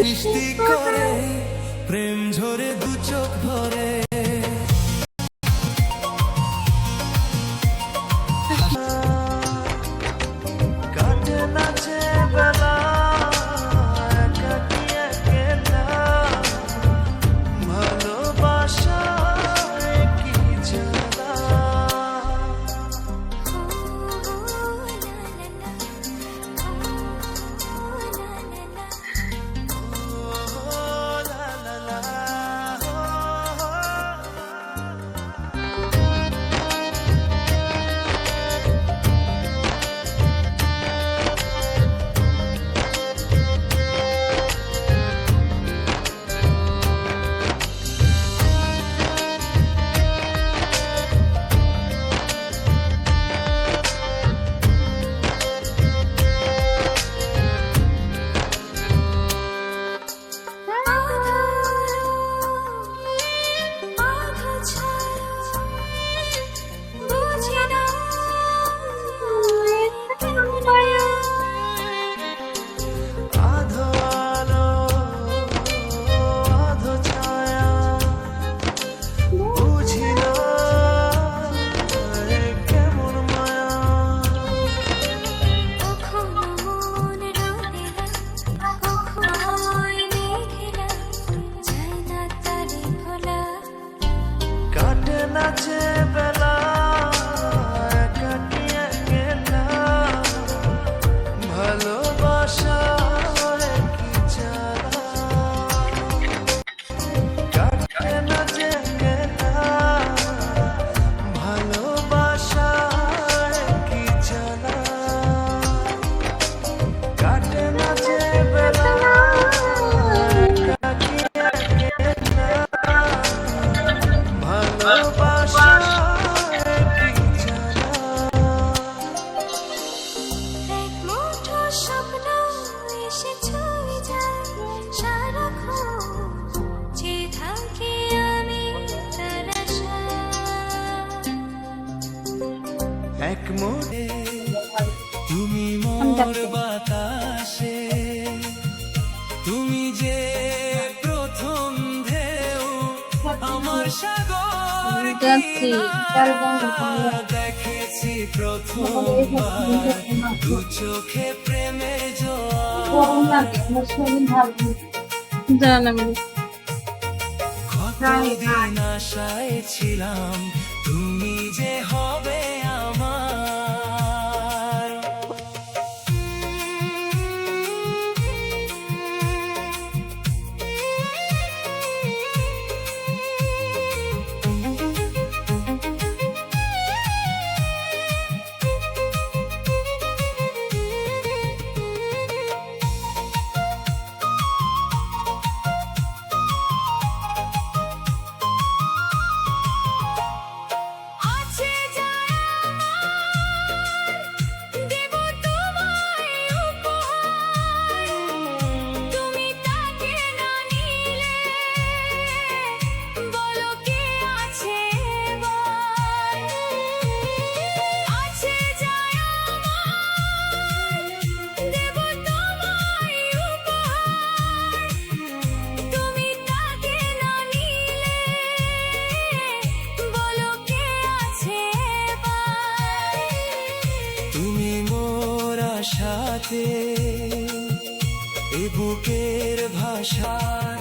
মিষ্টি করে প্রেম ঝরে দু চোখ ভরে। কাটে নাচে বেলা একাকী একেলা, ভালোবাসায় কি জ্বালা। নাচে বেলা একাকী একেলা, ভালোবাসায় কি জ্বালা। কাটে নাচে বেলা ভালোবাসায় কি জ্বালা। কাটে নাচে বেলা একাকী একেলা, ভালোবাসায় কি জ্বালা। এক মুঠো স্বপ্ন এসে ছুঁয়ে যায় সারাক্ষণ, চেয়ে থাকি আমি তার আশায়। এক মোড়ে তুমি মোর বাতাসে, তুমি যে প্রথম ঢেউ আমার সাগর দেখেছি প্রথমবার দু চোখে প্রেমে জোয়ার। কতদিন আশায় ছিলাম তুমি যে হবে আমার। আছে যারা আমার, দেব তোমায় উপহার। তুমি তাকে না নিলে বলো কে আছে এবার। আছে যারা আমার, দেব তোমায় উপহার। তুমি তাকে না নিলে বলো কে আছে এবার। তুমি মোর আশাতে এ বুকের ভাষার,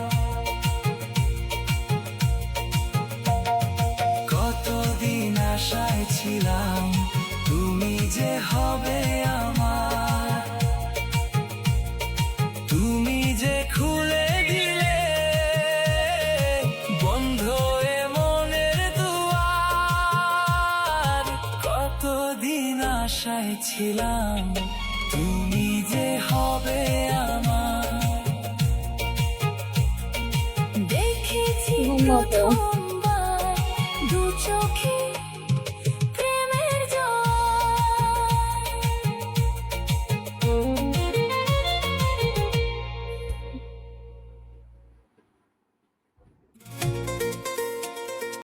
কতদিন আশায় ছিলাম তুমি যে হবে আমার। তুমি যে খুলে দিলে বন্ধ এ মনের দুয়ার, কতদিন আশায় ছিলাম তুমি যে হবে আমার। দেখেছি প্রথমবার দু চোখে